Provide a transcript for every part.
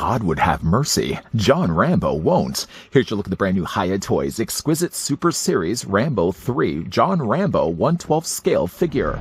God would have mercy. John Rambo won't. Here's your look at the brand new Hiya Toys Exquisite Super Series Rambo III John Rambo 1/12 scale figure.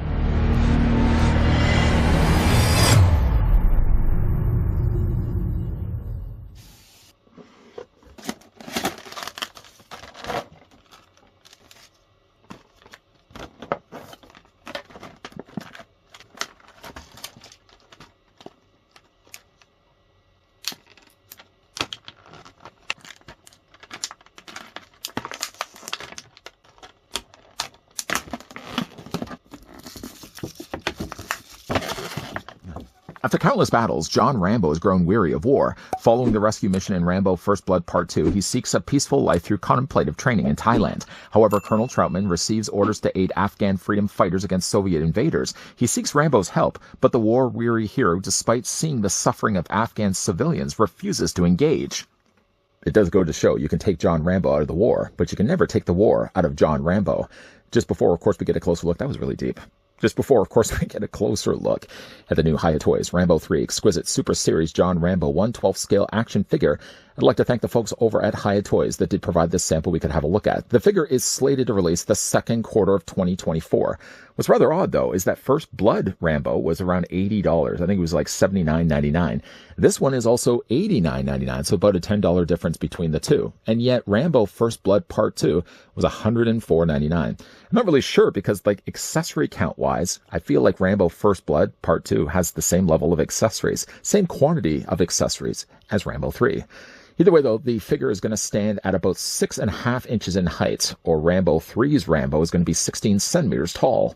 After countless battles, John Rambo has grown weary of war. Following the rescue mission in Rambo First Blood Part 2, he seeks a peaceful life through contemplative training in Thailand. However, Colonel Troutman receives orders to aid Afghan freedom fighters against Soviet invaders. He seeks Rambo's help, but the war-weary hero, despite seeing the suffering of Afghan civilians, refuses to engage. It does go to show you can take John Rambo out of the war, but you can never take the war out of John Rambo. Just before, of course, we get a closer look, that was really deep. Just before, of course, we get a closer look at the new Hiya Toys Rambo III Exquisite Super Series John Rambo 1/12 scale action figure. I'd like to thank the folks over at Hiya Toys that did provide this sample we could have a look at. The figure is slated to release the second quarter of 2024. What's rather odd, though, is that First Blood Rambo was around $80. I think it was like $79.99. This one is also $89.99, so about a $10 difference between the two. And yet, Rambo First Blood Part 2 was $104.99. I'm not really sure because, like, accessory count-wise, I feel like Rambo First Blood Part 2 has the same level of accessories, same quantity of accessories as Rambo 3. Either way, though, the figure is going to stand at about 6.5 inches in height, or Rambo 3's Rambo is going to be 16 centimeters tall.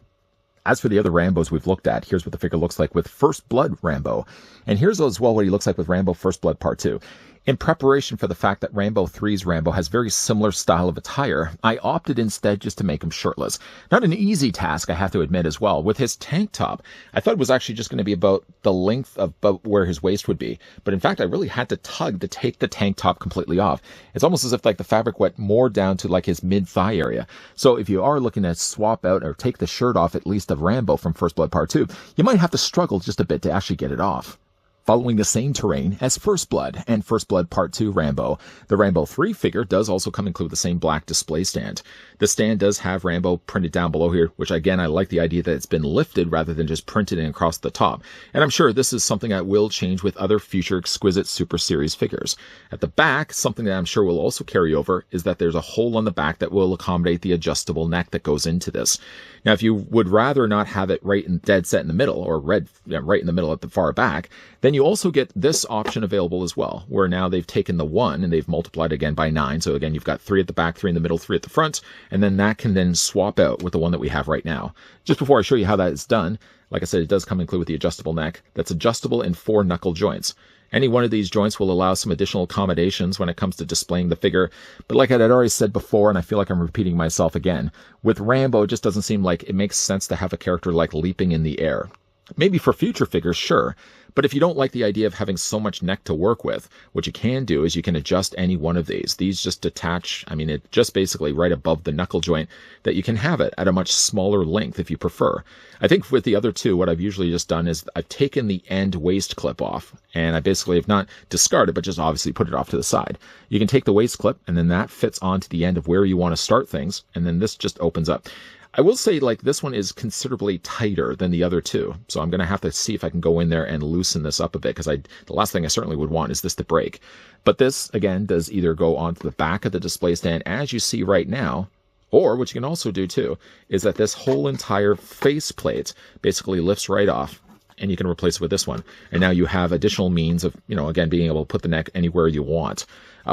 As for the other Rambos we've looked at, here's what the figure looks like with First Blood Rambo. And here's as well what he looks like with Rambo First Blood Part 2. In preparation for the fact that Rambo 3's Rambo has very similar style of attire, I opted instead just to make him shirtless. Not an easy task, I have to admit as well. With his tank top, I thought it was actually just going to be about the length of about where his waist would be. But in fact, I really had to tug to take the tank top completely off. It's almost as if like the fabric went more down to like his mid-thigh area. So if you are looking to swap out or take the shirt off at least of Rambo from First Blood Part 2, you might have to struggle just a bit to actually get it off. Following the same terrain as First Blood and First Blood Part 2 Rambo, the Rambo 3 figure does also come include the same black display stand. The stand does have Rambo printed down below here, which again, I like the idea that it's been lifted rather than just printed in across the top. And I'm sure this is something that will change with other future Exquisite Super Series figures. At the back, something that I'm sure will also carry over is that there's a hole on the back that will accommodate the adjustable neck that goes into this. Now, if you would rather not have it right in dead set in the middle, or right in the middle at the far back, then you also get this option available as well, where now they've taken the 1 and they've multiplied again by 9. So again, you've got 3 at the back, 3 in the middle, 3 at the front, and then that can then swap out with the one that we have right now. Just before I show you how that is done, like I said, it does come included with the adjustable neck that's adjustable in 4 knuckle joints. Any one of these joints will allow some additional accommodations when it comes to displaying the figure. But like I had already said before, and I feel like I'm repeating myself again, with Rambo, it just doesn't seem like it makes sense to have a character like leaping in the air. Maybe for future figures, sure. But if you don't like the idea of having so much neck to work with, what you can do is you can adjust any one of these. These just detach, it just basically right above the knuckle joint that you can have it at a much smaller length if you prefer. I think with the other two, what I've usually just done is I've taken the end waist clip off, and I basically have not discarded, but just obviously put it off to the side. You can take the waist clip, and then that fits onto the end of where you want to start things, and then this just opens up. I will say, like, this one is considerably tighter than the other two, so I'm going to have to see if I can go in there and loosen this up a bit, because the last thing I certainly would want is this to break. But this, again, does either go onto the back of the display stand, as you see right now, or what you can also do, too, is that this whole entire face plate basically lifts right off, and you can replace it with this one. And now you have additional means of, again, being able to put the neck anywhere you want.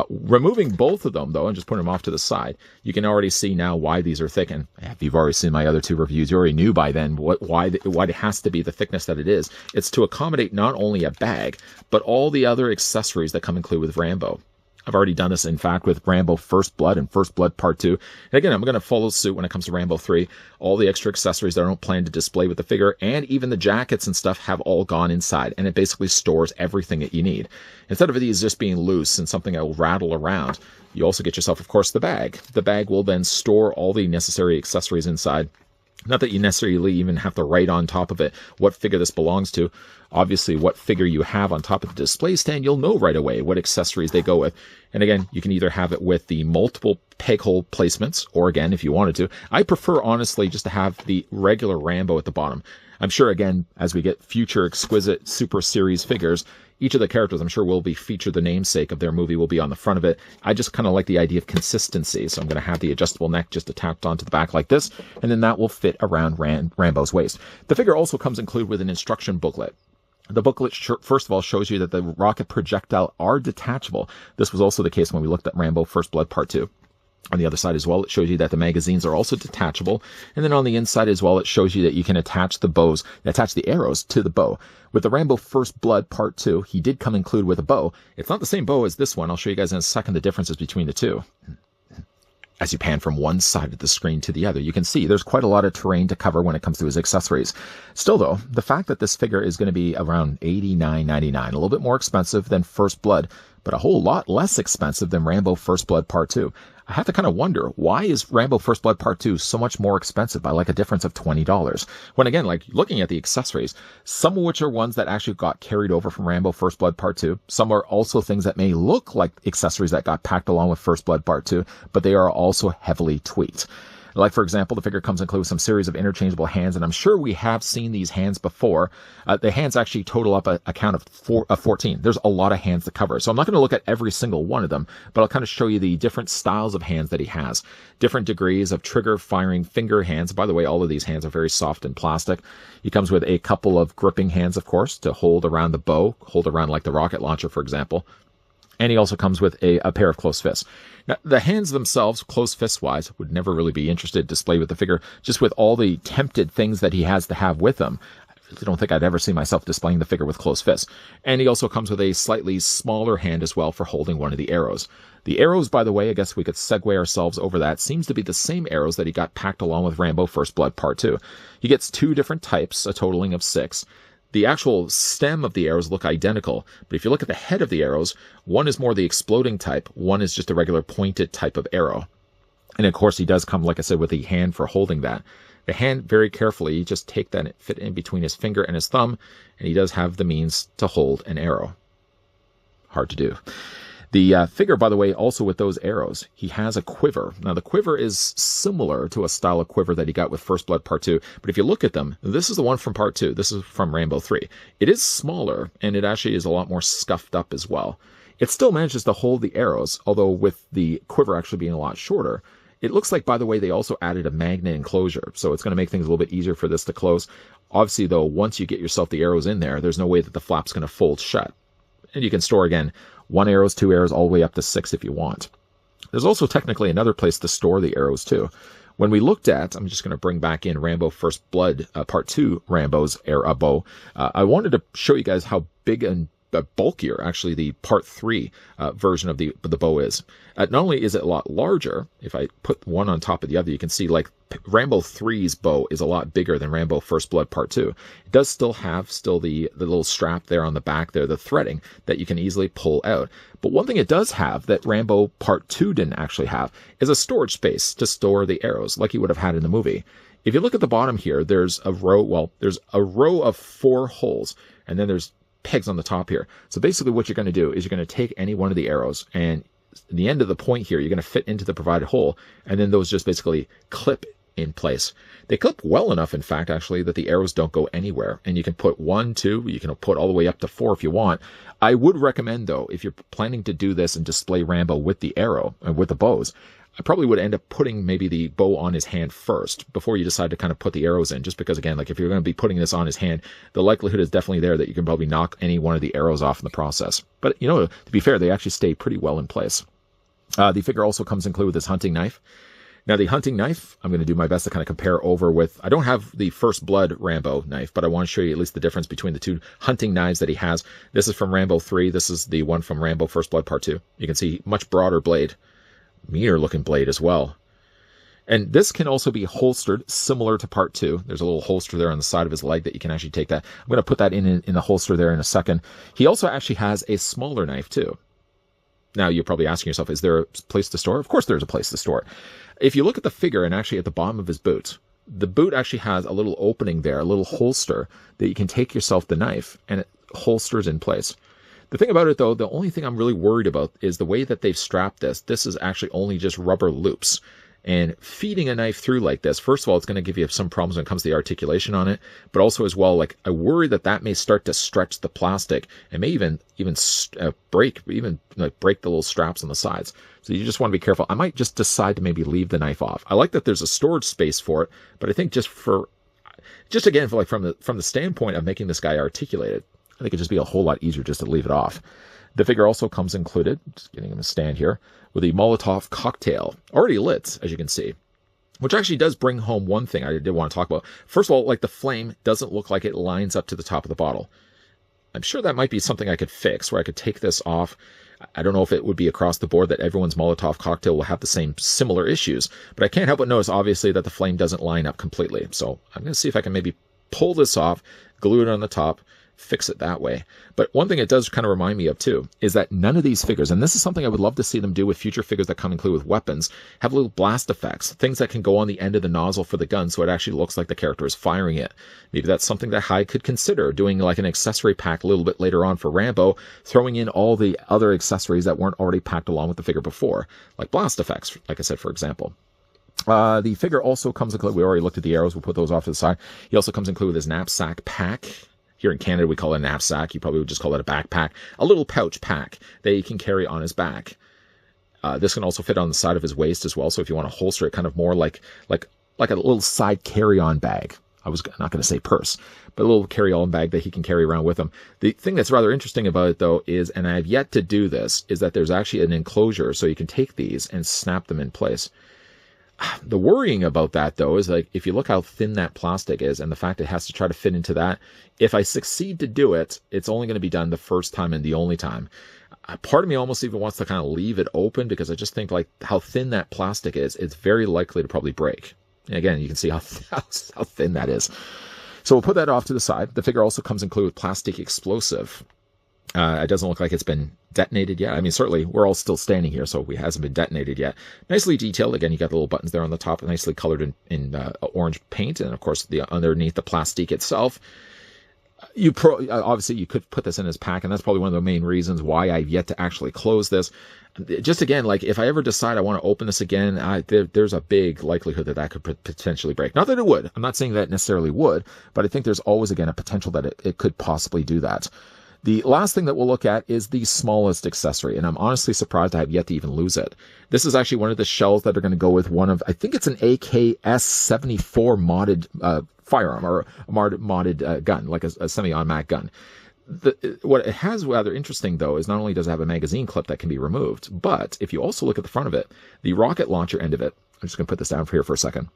Removing both of them, though, and just putting them off to the side, you can already see now why these are thick. And if you've already seen my other two reviews, you already knew by then why it has to be the thickness that it is. It's to accommodate not only a bag, but all the other accessories that come included with Rambo. I've already done this, in fact, with Rambo First Blood and First Blood Part 2. And again, I'm going to follow suit when it comes to Rambo 3. All the extra accessories that I don't plan to display with the figure, and even the jackets and stuff, have all gone inside. And it basically stores everything that you need. Instead of these just being loose and something that will rattle around, you also get yourself, of course, the bag. The bag will then store all the necessary accessories inside. Not that you necessarily even have to write on top of it what figure this belongs to. Obviously, what figure you have on top of the display stand, you'll know right away what accessories they go with. And again, you can either have it with the multiple peg hole placements, or again, if you wanted to. I prefer, honestly, just to have the regular Rambo at the bottom. I'm sure, again, as we get future Exquisite Super Series figures, each of the characters, I'm sure, will be featured. The namesake of their movie will be on the front of it. I just kind of like the idea of consistency. So I'm going to have the adjustable neck just attached onto the back like this, and then that will fit around Rambo's waist. The figure also comes included with an instruction booklet. The booklet, first of all, shows you that the rocket projectile are detachable. This was also the case when we looked at Rambo First Blood Part 2. On the other side as well, it shows you that the magazines are also detachable. And then on the inside as well, it shows you that you can attach the arrows to the bow. With the Rambo First Blood Part 2, he did come included with a bow. It's not the same bow as this one. I'll show you guys in a second the differences between the two. As you pan from one side of the screen to the other, you can see there's quite a lot of terrain to cover when it comes to his accessories. Still, though, the fact that this figure is going to be around $89.99, a little bit more expensive than First Blood, but a whole lot less expensive than Rambo First Blood Part 2. I have to kind of wonder, why is Rambo First Blood Part 2 so much more expensive by like a difference of $20? When again, like looking at the accessories, some of which are ones that actually got carried over from Rambo First Blood Part 2. Some are also things that may look like accessories that got packed along with First Blood Part 2, but they are also heavily tweaked. Like, for example, the figure comes included with some series of interchangeable hands, and I'm sure we have seen these hands before. The hands actually total up a count of 14. There's a lot of hands to cover. So I'm not going to look at every single one of them, but I'll kind of show you the different styles of hands that he has. Different degrees of trigger, firing, finger hands. By the way, all of these hands are very soft and plastic. He comes with a couple of gripping hands, of course, to hold around the bow, hold around like the rocket launcher, for example. And he also comes with a pair of closed fists. Now, the hands themselves, closed fist-wise, would never really be interested to display with the figure, just with all the tempted things that he has to have with him. I really don't think I'd ever see myself displaying the figure with closed fists. And he also comes with a slightly smaller hand as well for holding one of the arrows. The arrows, by the way, I guess we could segue ourselves over that, seems to be the same arrows that he got packed along with Rambo First Blood Part 2. He gets 2 different types, a totaling of 6. The actual stem of the arrows look identical, but if you look at the head of the arrows, one is more the exploding type, one is just a regular pointed type of arrow. And of course, he does come, like I said, with a hand for holding that. The hand, very carefully, you just take that and fit in between his finger and his thumb, and he does have the means to hold an arrow. Hard to do. The figure, by the way, also with those arrows, he has a quiver. Now, the quiver is similar to a style of quiver that he got with First Blood Part 2, but if you look at them, this is the one from Part 2. This is from Rambo 3. It is smaller, and it actually is a lot more scuffed up as well. It still manages to hold the arrows, although with the quiver actually being a lot shorter. It looks like, by the way, they also added a magnet enclosure, so it's going to make things a little bit easier for this to close. Obviously, though, once you get yourself the arrows in there, there's no way that the flap's going to fold shut. And you can store, again, 1 arrows, 2 arrows, all the way up to 6 if you want. There's also technically another place to store the arrows too. When we looked at, I'm just going to bring back in Rambo First Blood Part 2 Rambo's bow. I wanted to show you guys how big and bulkier actually the Part 3 version of the bow is. Not only is it a lot larger, if I put one on top of the other, you can see like Rambo 3's bow is a lot bigger than Rambo First Blood Part 2. It does still have the little strap there on the back there, the threading that you can easily pull out. But one thing it does have that Rambo Part 2 didn't actually have is a storage space to store the arrows like you would have had in the movie. If you look at the bottom here, there's a row of 4 holes, and then there's pegs on the top here. So basically what you're going to do is you're going to take any one of the arrows, and the end of the point here, you're going to fit into the provided hole, and then those just basically clip in place. They clip well enough, in fact, actually, that the arrows don't go anywhere. And you can put 1, 2, you can put all the way up to 4 if you want. I would recommend, though, if you're planning to do this and display Rambo with the arrow and with the bows, I probably would end up putting maybe the bow on his hand first before you decide to kind of put the arrows in. Just because, again, like if you're going to be putting this on his hand, the likelihood is definitely there that you can probably knock any one of the arrows off in the process. But, you know, to be fair, they actually stay pretty well in place. The figure also comes included with this hunting knife. Now, the hunting knife, I'm going to do my best to kind of compare over with, I don't have the First Blood Rambo knife, but I want to show you at least the difference between the 2 hunting knives that he has. This is from Rambo 3. This is the one from Rambo First Blood Part 2. You can see much broader blade, meaner looking blade as well. And this can also be holstered similar to Part 2. There's a little holster there on the side of his leg that you can actually take that. I'm going to put that in the holster there in a second. He also actually has a smaller knife too. Now, you're probably asking yourself, is there a place to store? Of course there's a place to store it. If you look at the figure and actually at the bottom of his boots, the boot actually has a little opening there, a little holster that you can take yourself the knife, and it holsters in place. The thing about it, though, the only thing I'm really worried about is the way that they've strapped this. This is actually only just rubber loops. And feeding a knife through like this, first of all, it's going to give you some problems when it comes to the articulation on it, but also as well, like I worry that that may start to stretch the plastic and may even break the little straps on the sides. So you just want to be careful. I might just decide to maybe leave the knife off. I like that there's a storage space for it, but I think just again, for like from the standpoint of making this guy articulated, I think it'd just be a whole lot easier just to leave it off. The figure also comes included, just getting him a stand here, with a Molotov cocktail, already lit, as you can see, which actually does bring home one thing I did want to talk about. First of all, like the flame doesn't look like it lines up to the top of the bottle. I'm sure that might be something I could fix, where I could take this off. I don't know if it would be across the board that everyone's Molotov cocktail will have the same similar issues, but I can't help but notice, obviously, that the flame doesn't line up completely. So I'm going to see if I can maybe pull this off, glue it on the top, fix it that way. But one thing it does kind of remind me of too is that none of these figures, and this is something I would love to see them do with future figures that come included with weapons, have little blast effects, things that can go on the end of the nozzle for the gun so it actually looks like the character is firing it. Maybe that's something that Hiya could consider doing, like an accessory pack a little bit later on for Rambo, throwing in all the other accessories that weren't already packed along with the figure before, like blast effects, like I said, for example. The figure also comes included, we already looked at the arrows, we'll put those off to the side. He also comes included with his knapsack pack. Here in Canada, we call it a knapsack. You probably would just call it a backpack. A little pouch pack that he can carry on his back. This can also fit on the side of his waist as well. So if you want to holster it kind of more like a little side carry-on bag. I was not going to say purse, but a little carry-on bag that he can carry around with him. The thing that's rather interesting about it, though, is, and I've yet to do this, is that there's actually an enclosure so you can take these and snap them in place. The worrying about that, though, is like if you look how thin that plastic is and the fact it has to try to fit into that, if I succeed to do it, it's only going to be done the first time and the only time. Part of me almost even wants to kind of leave it open because I just think like how thin that plastic is, it's very likely to probably break. And again, you can see how thin that is. So we'll put that off to the side. The figure also comes included with plastic explosive. It doesn't look like it's been detonated yet. I mean, certainly we're all still standing here, so it hasn't been detonated yet. Nicely detailed. Again, you got the little buttons there on the top, nicely colored in orange paint, and of course underneath the plastique itself. Obviously you could put this in his pack, and that's probably one of the main reasons why I've yet to actually close this. Just again, like if I ever decide I want to open this again, there's a big likelihood that could potentially break. Not that it would. I'm not saying that it necessarily would, but I think there's always, again, a potential that it could possibly do that. The last thing that we'll look at is the smallest accessory, and I'm honestly surprised I have yet to even lose it. This is actually one of the shells that are going to go with one of, I think it's an AKS-74 modded firearm, or a modded gun, like a semi-automatic gun. What it has rather interesting, though, is not only does it have a magazine clip that can be removed, but if you also look at the front of it, the rocket launcher end of it, I'm just going to put this down here for a second.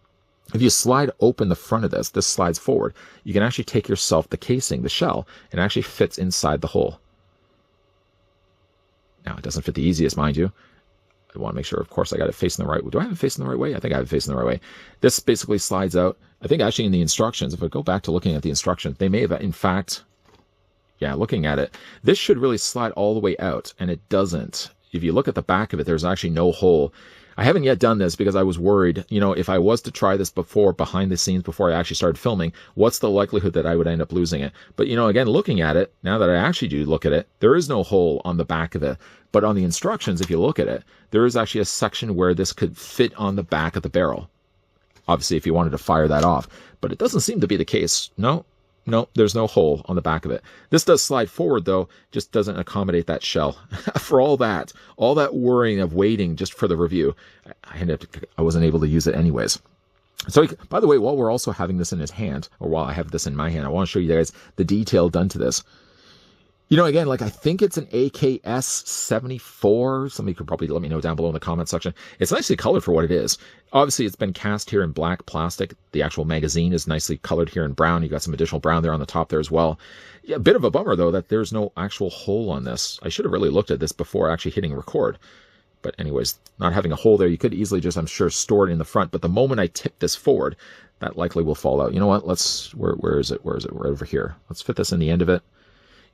If you slide open the front of this slides forward, you can actually take yourself the casing, the shell, and it actually fits inside the hole. Now, it doesn't fit the easiest, mind you. I want to make sure, of course, I got it facing the right way. Do I have it facing the right way? I think I have it facing the right way. This basically slides out. I think actually in the instructions, if I go back to looking at the instructions, they may have, in fact, yeah, looking at it, this should really slide all the way out, and it doesn't. If you look at the back of it, there's actually no hole. I haven't yet done this because I was worried, if I was to try this behind the scenes, before I actually started filming, what's the likelihood that I would end up losing it? But, again, looking at it, now that I actually do look at it, there is no hole on the back of it. But on the instructions, if you look at it, there is actually a section where this could fit on the back of the barrel. Obviously, if you wanted to fire that off. But it doesn't seem to be the case. No, there's no hole on the back of it. This does slide forward, though, just doesn't accommodate that shell. For all that worrying of waiting just for the review, I wasn't able to use it anyways. So, by the way, while we're also having this in his hand, or while I have this in my hand, I want to show you guys the detail done to this. Again, I think it's an AKS-74. Somebody could probably let me know down below in the comment section. It's nicely colored for what it is. Obviously, it's been cast here in black plastic. The actual magazine is nicely colored here in brown. You got some additional brown there on the top there as well. Yeah, a bit of a bummer, though, that there's no actual hole on this. I should have really looked at this before actually hitting record. But anyways, not having a hole there, you could easily just, I'm sure, store it in the front. But the moment I tip this forward, that likely will fall out. You know what? Where is it? Right over here. Let's fit this in the end of it.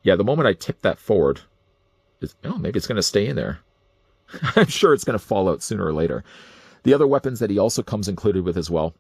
Yeah, the moment I tip that forward, maybe it's going to stay in there. I'm sure it's going to fall out sooner or later. The other weapons that he also comes included with as well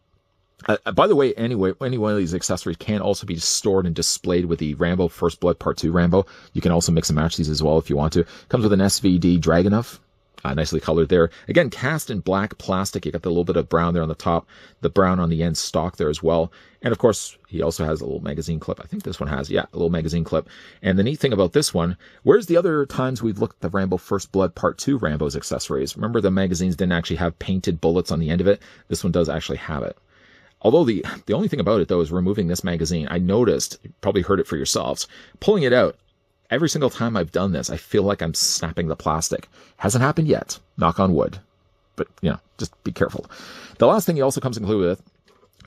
By the way, anyway, any one of these accessories can also be stored and displayed with the Rambo First Blood Part 2 Rambo. You can also mix and match these as well if you want to. Comes with an SVD Dragunov. Nicely colored there. Again, cast in black plastic. You got the little bit of brown there on the top, the brown on the end stock there as well. And of course, he also has a little magazine clip. I think this one has, yeah, a little magazine clip. And the neat thing about this one, whereas the other times we've looked at the Rambo First Blood Part 2 Rambo's accessories, remember the magazines didn't actually have painted bullets on the end of it? This one does actually have it. Although the only thing about it, though, is removing this magazine. I noticed, you probably heard it for yourselves, pulling it out. Every single time I've done this, I feel like I'm snapping the plastic. Hasn't happened yet, knock on wood. But, you know, just be careful. The last thing he also comes included with,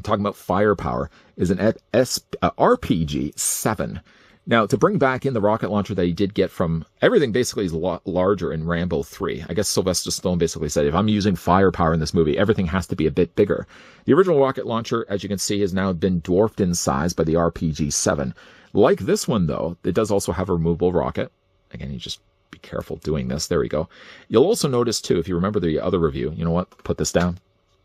talking about firepower, is an RPG-7. Now, to bring back in the rocket launcher that he did get from, everything basically is a lot larger in Rambo 3. I guess Sylvester Stallone basically said, if I'm using firepower in this movie, everything has to be a bit bigger. The original rocket launcher, as you can see, has now been dwarfed in size by the RPG-7. Like this one, though, it does also have a removable rocket. Again, you just be careful doing this. There we go. You'll also notice, too, if you remember the other review, you know what? Put this down.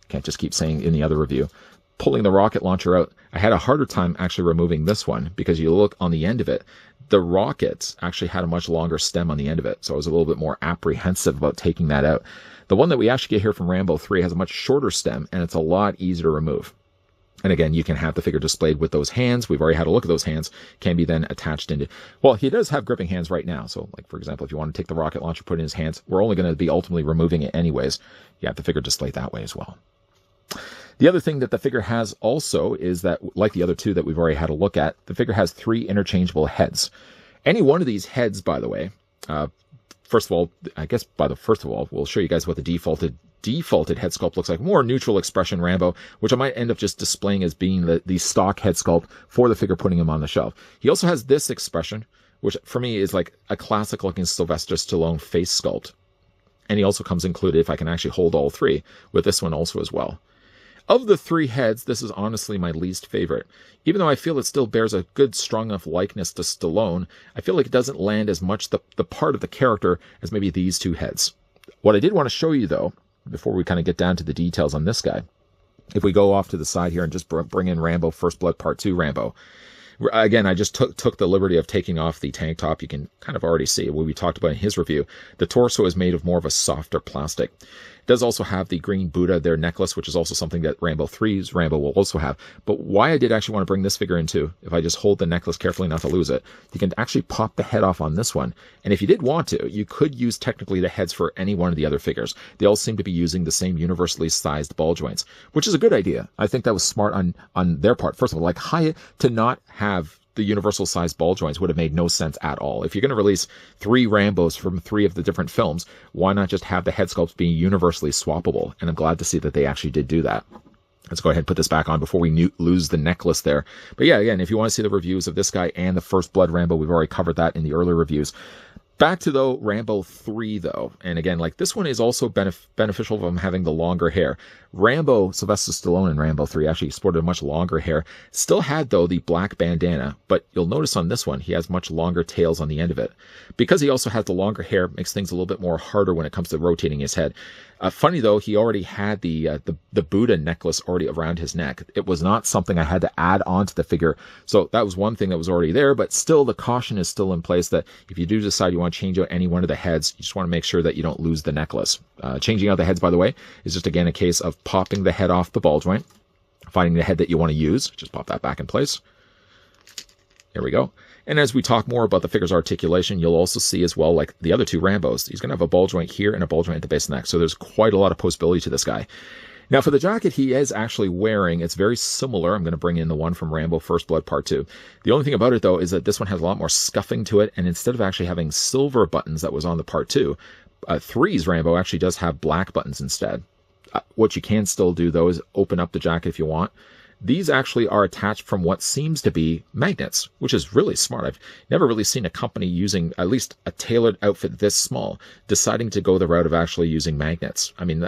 Can't just keep saying in the other review. Pulling the rocket launcher out, I had a harder time actually removing this one because you look on the end of it, the rocket actually had a much longer stem on the end of it. So I was a little bit more apprehensive about taking that out. The one that we actually get here from Rambo 3 has a much shorter stem and it's a lot easier to remove. And again, you can have the figure displayed with those hands. We've already had a look at those hands. Can be then attached into... Well, he does have gripping hands right now. So, like, for example, if you want to take the rocket launcher, put it in his hands, we're only going to be ultimately removing it anyways. You have the figure displayed that way as well. The other thing that the figure has also is that, like the other two that we've already had a look at, the figure has 3 interchangeable heads. Any one of these heads, by the way, first of all, we'll show you guys what the defaulted head sculpt looks like. More neutral expression Rambo, which I might end up just displaying as being the stock head sculpt for the figure, putting him on the shelf. He also has this expression, which for me is like a classic looking Sylvester Stallone face sculpt. And he also comes included, if I can actually hold all 3, with this one also as well. Of the 3 heads, this is honestly my least favorite. Even though I feel it still bears a good, strong enough likeness to Stallone, I feel like it doesn't land as much the part of the character as maybe these 2 heads. What I did want to show you, though, before we kind of get down to the details on this guy, if we go off to the side here and just bring in Rambo First Blood Part 2 Rambo. Again, I just took the liberty of taking off the tank top. You can kind of already see what we talked about in his review. The torso is made of more of a softer plastic. It does also have the green Buddha, their necklace, which is also something that Rambo 3's Rambo will also have. But why I did actually want to bring this figure in too, if I just hold the necklace carefully not to lose it, you can actually pop the head off on this one. And if you did want to, you could use technically the heads for any one of the other figures. They all seem to be using the same universally sized ball joints, which is a good idea. I think that was smart on their part. First of all, like Hiya, to not have the universal size ball joints would have made no sense at all. If you're going to release 3 Rambos from 3 of the different films, why not just have the head sculpts being universally swappable? And I'm glad to see that they actually did do that. Let's go ahead and put this back on before we lose the necklace there. But yeah, again, if you want to see the reviews of this guy and the First Blood Rambo, we've already covered that in the earlier reviews. Back to, though, Rambo 3, though. And again, like, this one is also beneficial from having the longer hair. Rambo, Sylvester Stallone in Rambo 3 actually sported much longer hair. Still had, though, the black bandana. But you'll notice on this one, he has much longer tails on the end of it. Because he also has the longer hair, makes things a little bit more harder when it comes to rotating his head. Funny, though, he already had the Buddha necklace already around his neck. It was not something I had to add on to the figure. So that was one thing that was already there, but still the caution is still in place that if you do decide you want to change out any one of the heads, you just want to make sure that you don't lose the necklace. Changing out the heads, by the way, is just, again, a case of popping the head off the ball joint, finding the head that you want to use. Just pop that back in place. There we go. And as we talk more about the figure's articulation, you'll also see as well, like the other 2 Rambos, he's going to have a ball joint here and a ball joint at the base of the neck. So there's quite a lot of postability to this guy. Now, for the jacket he is actually wearing, it's very similar. I'm going to bring in the one from Rambo First Blood Part 2. The only thing about it, though, is that this one has a lot more scuffing to it. And instead of actually having silver buttons that was on the Part 2, 3's Rambo actually does have black buttons instead. What you can still do, though, is open up the jacket if you want. These actually are attached from what seems to be magnets, which is really smart. I've never really seen a company using at least a tailored outfit this small, deciding to go the route of actually using magnets. I mean,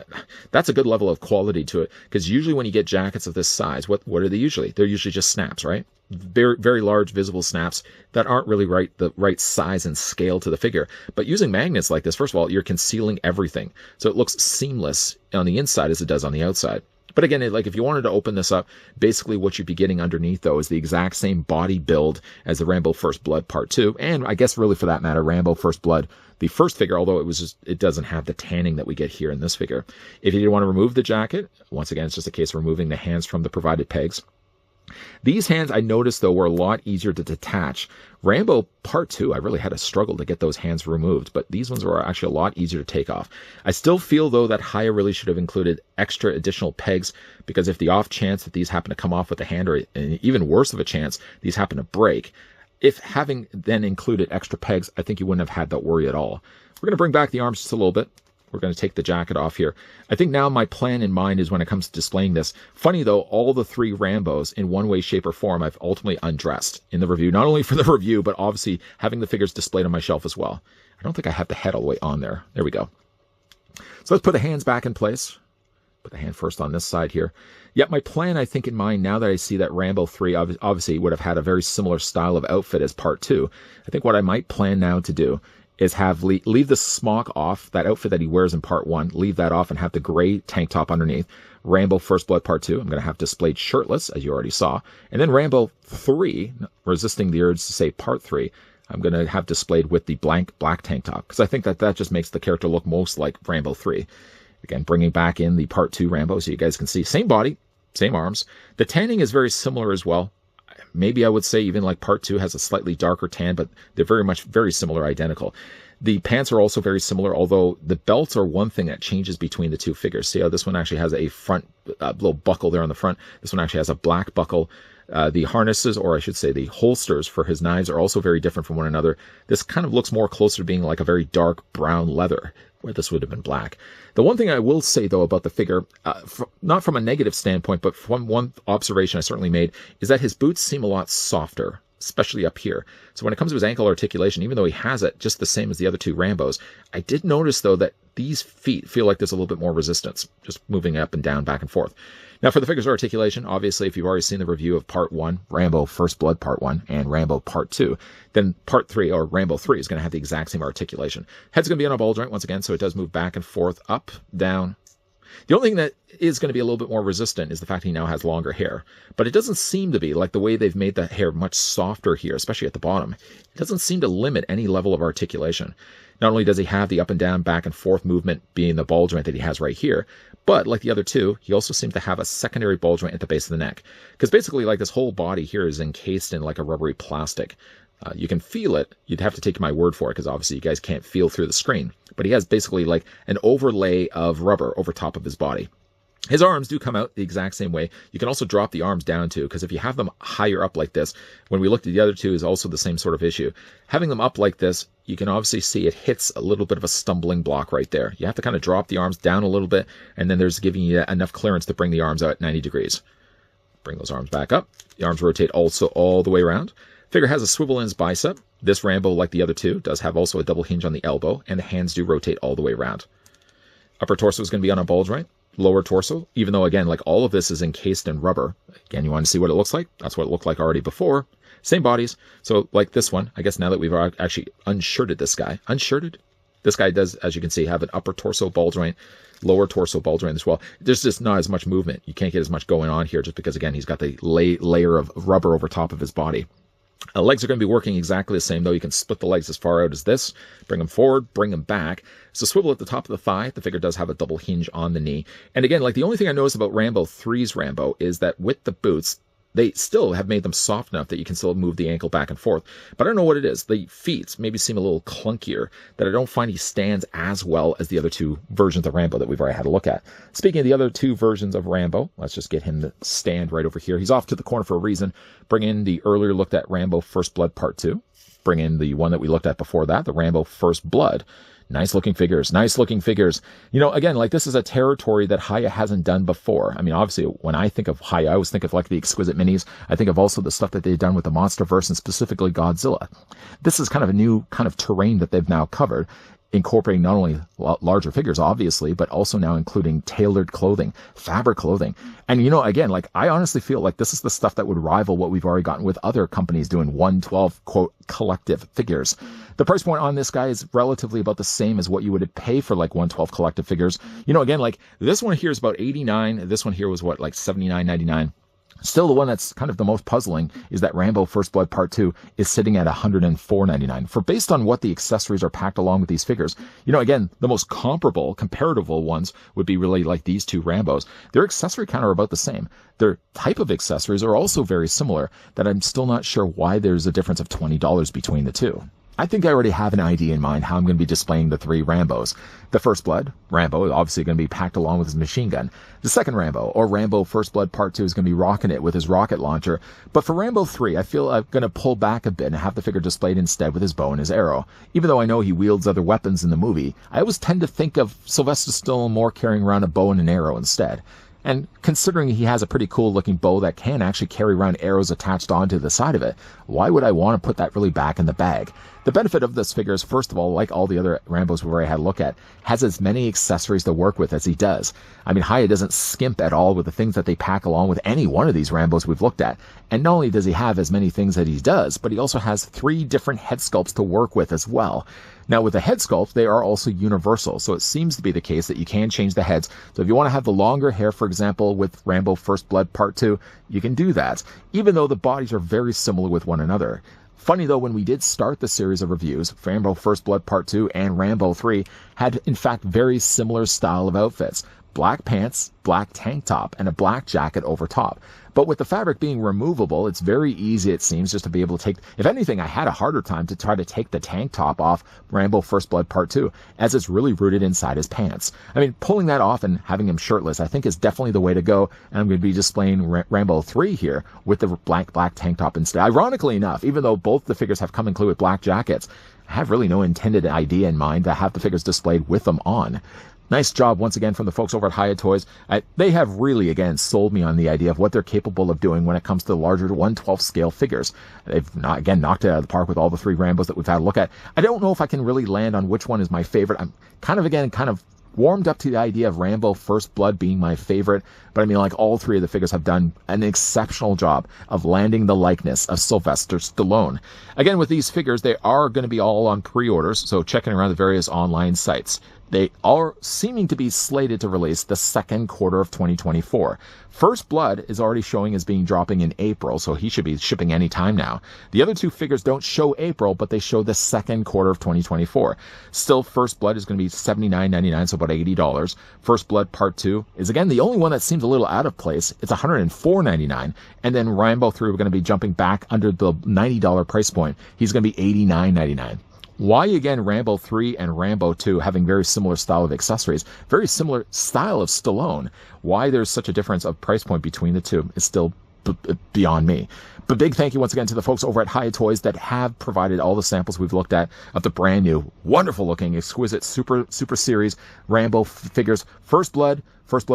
that's a good level of quality to it, because usually when you get jackets of this size, what are they usually? They're usually just snaps, right? Very, very large visible snaps that aren't really the right size and scale to the figure. But using magnets like this, first of all, you're concealing everything. So it looks seamless on the inside as it does on the outside. But again, if you wanted to open this up, basically what you'd be getting underneath, though, is the exact same body build as the Rambo First Blood Part 2. And I guess really for that matter, Rambo First Blood, the first figure, although it doesn't have the tanning that we get here in this figure. If you did want to remove the jacket, once again, it's just a case of removing the hands from the provided pegs. These hands, I noticed, though, were a lot easier to detach. Rambo Part 2, I really had a struggle to get those hands removed, but these ones were actually a lot easier to take off. I still feel, though, that Hiya really should have included extra additional pegs, because if the off chance that these happen to come off with the hand, or even worse of a chance, these happen to break, if having then included extra pegs, I think you wouldn't have had that worry at all. We're going to bring back the arms just a little bit. We're going to take the jacket off here. I think now my plan in mind is when it comes to displaying this. Funny, though, all the three Rambos, in one way, shape, or form, I've ultimately undressed in the review. Not only for the review, but obviously having the figures displayed on my shelf as well. I don't think I have the head all the way on there. There we go. So let's put the hands back in place. Put the hand first on this side here. Yet my plan, I think, in mind, now that I see that Rambo 3 obviously would have had a very similar style of outfit as Part 2, I think what I might plan now to do is leave the smock off, that outfit that he wears in Part 1, leave that off and have the gray tank top underneath. Rambo First Blood Part 2, I'm going to have displayed shirtless, as you already saw. And then Rambo 3, resisting the urge to say Part 3, I'm going to have displayed with the black tank top, because I think that just makes the character look most like Rambo 3. Again, bringing back in the Part 2 Rambo, so you guys can see, same body, same arms. The tanning is very similar as well. Maybe I would say even like Part 2 has a slightly darker tan, but they're very similar, identical. The pants are also very similar, although the belts are one thing that changes between the two figures. See how this one actually has a front little buckle there on the front. This one actually has a black buckle. The harnesses, or I should say the holsters for his knives, are also very different from one another. This kind of looks more closer to being like a very dark brown leather, where this would have been black. The one thing I will say, though, about the figure, not from a negative standpoint, but from one observation I certainly made, is that his boots seem a lot softer, especially up here. So when it comes to his ankle articulation, even though he has it just the same as the other two Rambos, I did notice, though, that these feet feel like there's a little bit more resistance, just moving up and down, back and forth. Now, for the figure's articulation, obviously, if you've already seen the review of Part 1, Rambo First Blood Part 1, and Rambo Part 2, then Part 3, or Rambo 3, is going to have the exact same articulation. Head's going to be on a ball joint, once again, so it does move back and forth, up, down. The only thing that is going to be a little bit more resistant is the fact he now has longer hair. But it doesn't seem to be, like the way they've made the hair much softer here, especially at the bottom. It doesn't seem to limit any level of articulation. Not only does he have the up and down, back and forth movement being the ball joint that he has right here, but like the other two, he also seems to have a secondary ball joint at the base of the neck. Because basically, like, this whole body here is encased in like a rubbery plastic. You can feel it. You'd have to take my word for it, because obviously you guys can't feel through the screen. But he has basically like an overlay of rubber over top of his body. His arms do come out the exact same way. You can also drop the arms down too, because if you have them higher up like this, when we looked at the other two, is also the same sort of issue. Having them up like this, you can obviously see it hits a little bit of a stumbling block right there. You have to kind of drop the arms down a little bit, and then there's giving you enough clearance to bring the arms out at 90 degrees. Bring those arms back up. The arms rotate also all the way around. Figure has a swivel in his bicep. This Rambo, like the other two, does have also a double hinge on the elbow, and the hands do rotate all the way around. Upper torso is going to be on a ball joint. Lower torso, even though, again, like all of this is encased in rubber. Again, you want to see what it looks like? That's what it looked like already before. Same bodies. So like this one, I guess now that we've actually unshirted this guy. Unshirted? This guy does, as you can see, have an upper torso ball joint, lower torso ball joint as well. There's just not as much movement. You can't get as much going on here just because, again, he's got the layer of rubber over top of his body. Legs are going to be working exactly the same, though. You can split the legs as far out as this, bring them forward, bring them back. So swivel at the top of the thigh. The figure does have a double hinge on the knee. And again, like the only thing I noticed about Rambo 3's Rambo is that with the boots, they still have made them soft enough that you can still move the ankle back and forth. But I don't know what it is. The feet maybe seem a little clunkier, that I don't find he stands as well as the other two versions of Rambo that we've already had a look at. Speaking of the other two versions of Rambo, let's just get him to stand right over here. He's off to the corner for a reason. Bring in the earlier looked at Rambo First Blood Part 2. Bring in the one that we looked at before that, the Rambo First Blood. Nice looking figures. Nice looking figures. You know, again, like this is a territory that Hiya hasn't done before. I mean, obviously, when I think of Hiya, I always think of like the Exquisite minis. I think of also the stuff that they've done with the Monsterverse and specifically Godzilla. This is kind of a new kind of terrain that they've now covered. incorporating not only larger figures, obviously, but also now including tailored clothing, fabric clothing. And, you know, again, like, I honestly feel like this is the stuff that would rival what we've already gotten with other companies doing 1/12, quote, collective figures. The price point on this guy is relatively about the same as what you would pay for like 1/12 collective figures. You know, again, like, this one here is about $89. This one here was what, like $79.99. Still, the one that's kind of the most puzzling is that Rambo First Blood Part 2 is sitting at $104.99. For based on what the accessories are packed along with these figures, you know, again, the most comparable, comparable ones would be really like these two Rambos. Their accessory count are about the same. Their type of accessories are also very similar, that I'm still not sure why there's a difference of $20 between the two. I think I already have an idea in mind how I'm going to be displaying the three Rambos. The First Blood, Rambo, obviously going to be packed along with his machine gun. The second Rambo, or Rambo First Blood Part 2, is going to be rocking it with his rocket launcher. But for Rambo 3, I feel I'm going to pull back a bit and have the figure displayed instead with his bow and his arrow. Even though I know he wields other weapons in the movie, I always tend to think of Sylvester Stallone more carrying around a bow and an arrow instead. And considering he has a pretty cool looking bow that can actually carry around arrows attached onto the side of it, why would I want to put that really back in the bag? The benefit of this figure is, first of all, like all the other Rambos we've already had a look at, has as many accessories to work with as he does. I mean, Hiya doesn't skimp at all with the things that they pack along with any one of these Rambos we've looked at. And not only does he have as many things that he does, but he also has 3 different head sculpts to work with as well. Now, with the head sculpts, they are also universal, so it seems to be the case that you can change the heads. So if you want to have the longer hair, for example, with Rambo First Blood Part 2, you can do that, even though the bodies are very similar with one another. Funny though, when we did start the series of reviews, Rambo First Blood Part 2 and Rambo 3 had in fact very similar style of outfits. Black pants, black tank top, and a black jacket over top. But with the fabric being removable, it's very easy, it seems, just to be able to take... If anything, I had a harder time to try to take the tank top off Rambo First Blood Part 2, as it's really rooted inside his pants. I mean, pulling that off and having him shirtless, I think is definitely the way to go, and I'm going to be displaying Rambo 3 here with the black tank top instead. Ironically enough, even though both the figures have come included with black jackets, I have really no intended idea in mind to have the figures displayed with them on. Nice job once again from the folks over at Hiya Toys. They have really, again, sold me on the idea of what they're capable of doing when it comes to the larger 1/12 scale figures. They've, knocked it out of the park with all the 3 Rambos that we've had a look at. I don't know if I can really land on which one is my favorite. I'm kind of warmed up to the idea of Rambo First Blood being my favorite, but I mean, like, all 3 of the figures have done an exceptional job of landing the likeness of Sylvester Stallone. Again, with these figures, they are going to be all on pre-orders, so checking around the various online sites. They are seeming to be slated to release the second quarter of 2024. First Blood is already showing as being dropping in April, so he should be shipping any time now. The other 2 figures don't show April, but they show the second quarter of 2024. Still, First Blood is going to be $79.99, so about $80. First Blood Part 2 is, again, the only one that seems a little out of place. It's $104.99. And then Rambo 3, we're going to be jumping back under the $90 price point. He's going to be $89.99. Why, again, Rambo 3 and Rambo 2 having very similar style of accessories, very similar style of Stallone, why there's such a difference of price point between the two is still beyond me. But big thank you once again to the folks over at Hiya Toys that have provided all the samples we've looked at of the brand new, wonderful looking, exquisite, super series Rambo figures, First Blood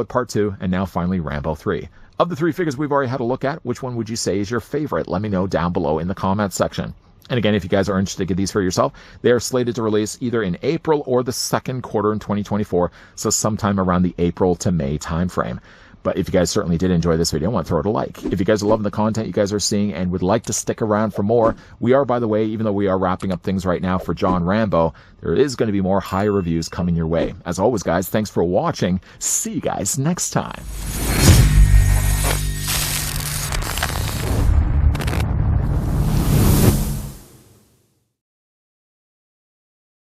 Part 2, and now finally Rambo 3. Of the 3 figures we've already had a look at, which one would you say is your favorite? Let me know down below in the comments section. And again, if you guys are interested to get these for yourself, they are slated to release either in April or the second quarter in 2024, so sometime around the April to May timeframe. But if you guys certainly did enjoy this video, I want to throw it a like. If you guys are loving the content you guys are seeing and would like to stick around for more, we are, by the way, even though we are wrapping up things right now for John Rambo, there is going to be more Hiya reviews coming your way. As always, guys, thanks for watching. See you guys next time.